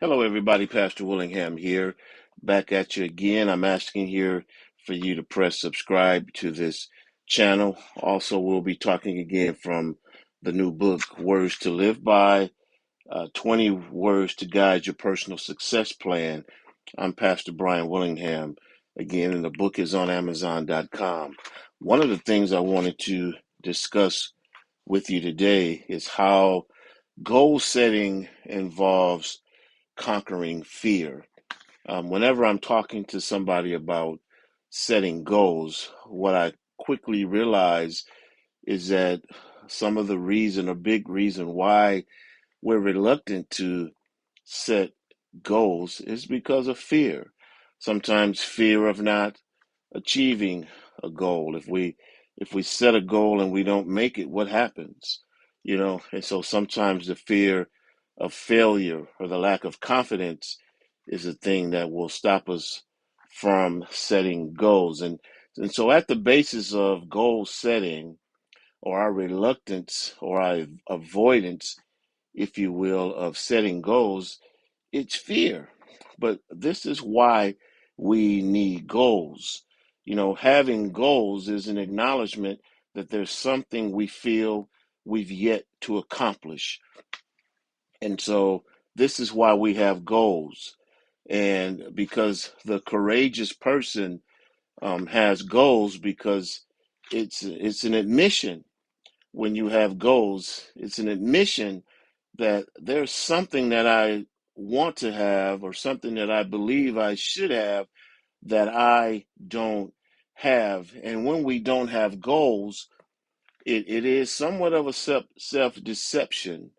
Hello, everybody. Pastor Willingham here, back at you again. I'm asking here for you to press subscribe to this channel. Also, we'll be talking again from the new book, Words to Live By, 20 Words to Guide Your Personal Success Plan. I'm Pastor Brian Willingham again, and the book is on Amazon.com. One of the things I wanted to discuss with you today is how goal setting involves conquering fear. Whenever I'm talking to somebody about setting goals, what I quickly realize is that some of the reason, a big reason why we're reluctant to set goals is because of fear. Sometimes fear of not achieving a goal. If we set a goal and we don't make it, what happens? And so sometimes the fear of failure or the lack of confidence is a thing that will stop us from setting goals. And so at the basis of goal setting, or our reluctance or our avoidance, if you will, of setting goals, it's fear. But this is why we need goals. Having goals is an acknowledgement that there's something we feel we've yet to accomplish. And so this is why we have goals. And because the courageous person has goals, because it's an admission. When you have goals, it's an admission that there's something that I want to have or something that I believe I should have that I don't have. And when we don't have goals, it is somewhat of a self deception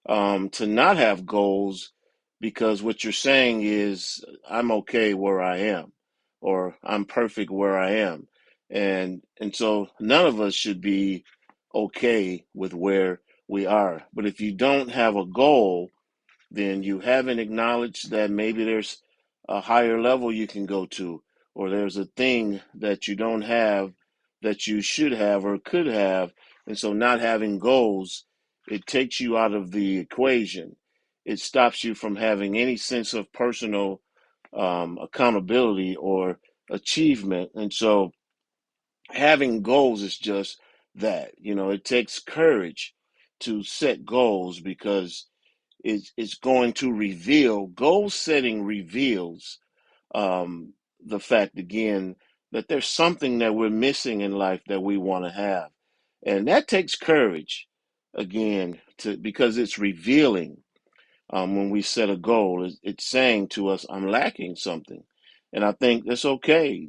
to not have goals, because what you're saying is, I'm okay where I am, or I'm perfect where I am. And so none of us should be okay with where we are. But if you don't have a goal, then you haven't acknowledged that maybe there's a higher level you can go to, or there's a thing that you don't have that you should have or could have. And so not having goals, it takes you out of the equation. It stops you from having any sense of personal accountability or achievement. And so having goals is just that. It takes courage to set goals, because it's going to reveal, goal setting reveals the fact again that there's something that we're missing in life that we want to have. And that takes courage again, because it's revealing. When we set a goal, it's saying to us, I'm lacking something. And I think that's okay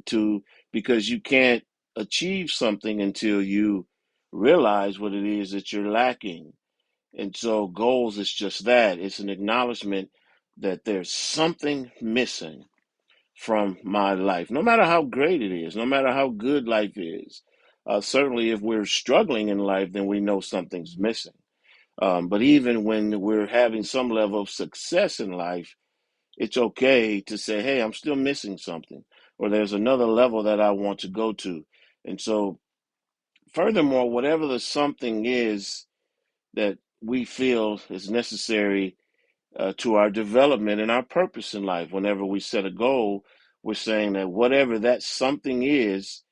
because you can't achieve something until you realize what it is that you're lacking. And so goals is just that. It's an acknowledgement that there's something missing from my life, no matter how great it is, no matter how good life is. Certainly, if we're struggling in life, then we know something's missing. But even when we're having some level of success in life, it's okay to say, hey, I'm still missing something, or there's another level that I want to go to. And so, furthermore, whatever the something is that we feel is necessary to our development and our purpose in life. Whenever we set a goal, we're saying that whatever that something is,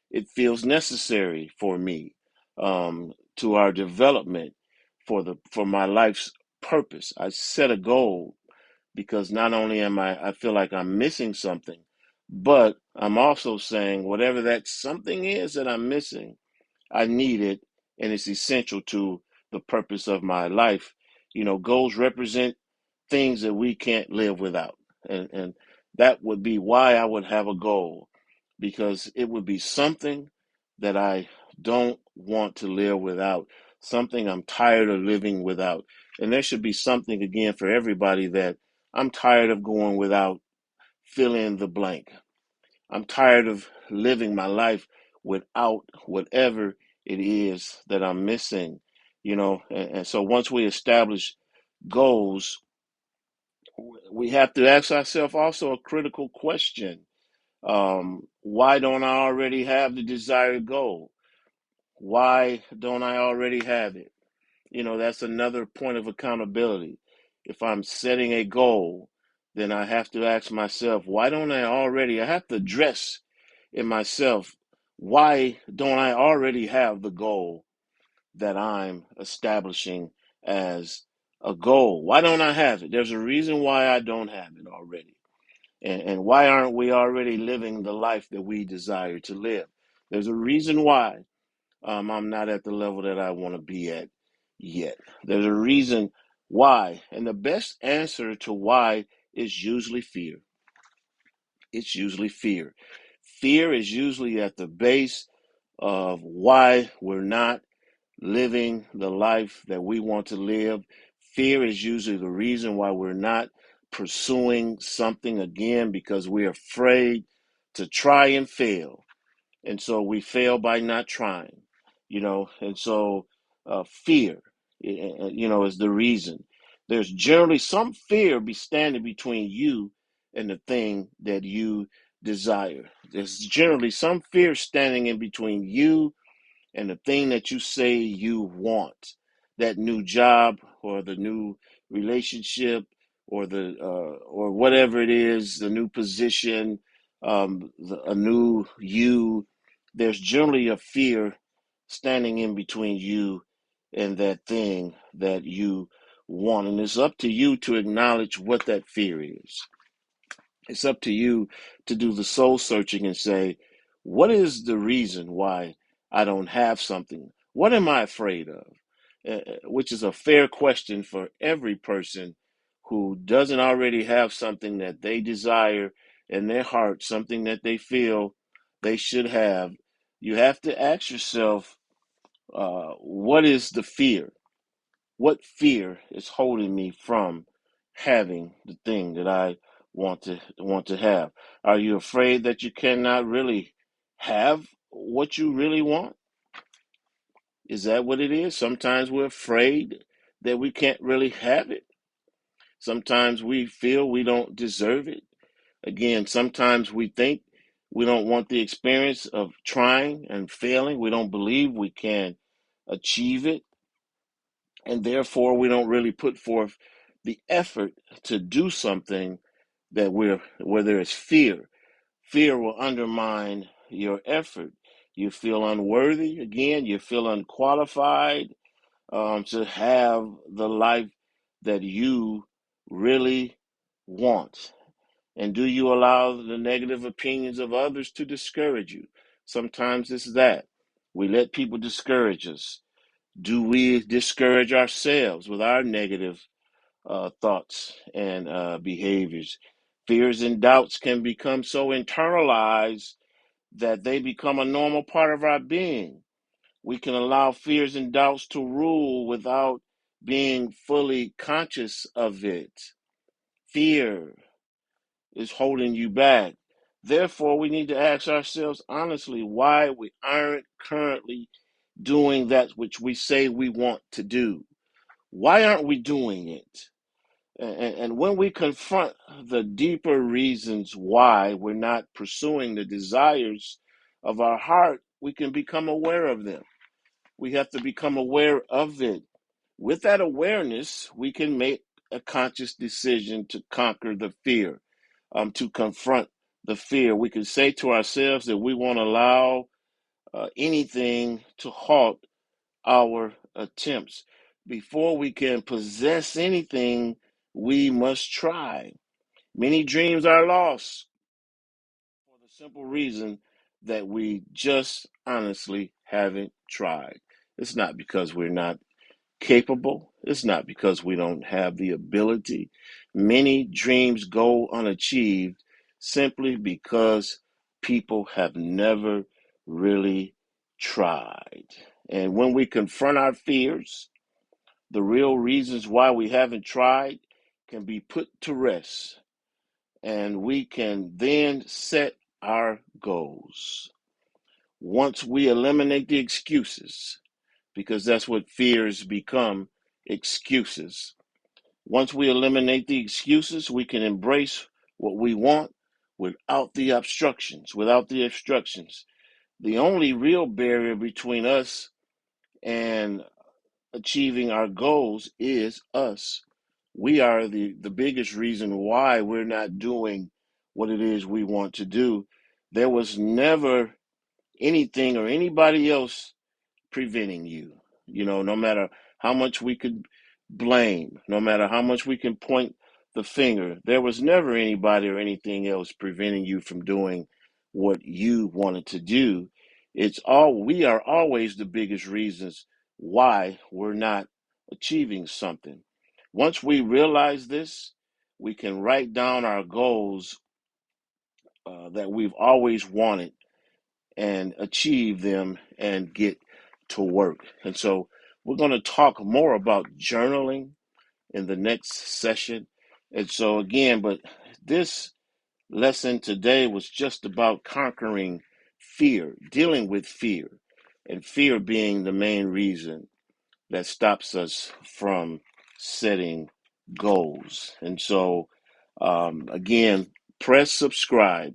it feels necessary for me, to our development, for my life's purpose. I set a goal because not only I feel like I'm missing something, but I'm also saying whatever that something is that I'm missing, I need it, and it's essential to the purpose of my life. Goals represent things that we can't live without. And that would be why I would have a goal, because it would be something that I don't want to live without, something I'm tired of living without. And there should be something, again, for everybody, that I'm tired of going without, fill in the blank. I'm tired of living my life without whatever it is that I'm missing. And so once we establish goals, we have to ask ourselves also a critical question. Why don't I already have the desired goal? Why don't I already have it? That's another point of accountability. if I'm setting a goal, then I have to ask myself, why don't I have to address in myself, why don't I already have the goal that I'm establishing as a goal? Why don't I have it? There's a reason why I don't have it already. And why aren't we already living the life that we desire to live? There's a reason why I'm not at the level that I want to be at yet. There's a reason why. And the best answer to why is usually fear. It's usually fear. Fear is usually at the base of why we're not living the life that we want to live. Fear is usually the reason why we're not pursuing something again, because we're afraid to try and fail. And so we fail by not trying, and so fear, is the reason. There's generally some fear be standing between you and the thing that you desire. There's generally some fear standing in between you and the thing that you say you want, that new job or the new relationship or the or whatever it is, the new position, a new you. There's generally a fear standing in between you and that thing that you want, and it's up to you to acknowledge what that fear is. It's up to you to do the soul searching and say, what is the reason why I don't have something? What am I afraid of? Which is a fair question for every person who doesn't already have something that they desire in their heart, something that they feel they should have. You have to ask yourself, what is the fear? What fear is holding me from having the thing that I want to have? Are you afraid that you cannot really have what you really want? Is that what it is? Sometimes we're afraid that we can't really have it. Sometimes we feel we don't deserve it. Again, sometimes we think we don't want the experience of trying and failing. We don't believe we can achieve it, and therefore we don't really put forth the effort to do something that where there is fear. Fear will undermine your effort. You feel unworthy again. You feel unqualified to have the life that you really want. And do you allow the negative opinions of others to discourage you? Sometimes it's that. We let people discourage us. Do we discourage ourselves with our negative thoughts and behaviors? Fears and doubts can become so internalized that they become a normal part of our being. We can allow fears and doubts to rule without being fully conscious of it. Fear is holding you back. Therefore, we need to ask ourselves honestly why we aren't currently doing that which we say we want to do. Why aren't we doing it? And when we confront the deeper reasons why we're not pursuing the desires of our heart, we can become aware of them. We have to become aware of it. With that awareness, we can make a conscious decision to conquer the fear, to confront the fear. We can say to ourselves that we won't allow anything to halt our attempts. Before we can possess anything, we must try. Many dreams are lost for the simple reason that we just honestly haven't tried. It's not because we're not capable, it's not because we don't have the ability. Many dreams go unachieved simply because people have never really tried. And when we confront our fears, the real reasons why we haven't tried can be put to rest, and we can then set our goals. Once we eliminate the excuses, because that's what fears become, excuses. Once we eliminate the excuses, we can embrace what we want without the obstructions, The only real barrier between us and achieving our goals is us. we are the biggest reason why we're not doing what it is we want to do. There was never anything or anybody else preventing you. No matter how much we could blame, no matter how much we can point the finger, there was never anybody or anything else preventing you from doing what you wanted to do. We are always the biggest reasons why we're not achieving something. Once we realize this, we can write down our goals that we've always wanted and achieve them and get to work. And so we're going to talk more about journaling in the next session. And so, again, but this lesson today was just about conquering fear, dealing with fear, and fear being the main reason that stops us from setting goals. And so, again, press subscribe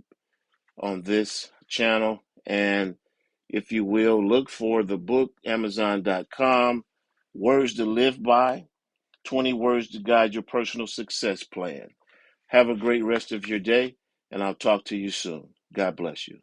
on this channel. And if you will, look for the book, Amazon.com, Words to Live By, 20 Words to Guide Your Personal Success Plan. Have a great rest of your day, and I'll talk to you soon. God bless you.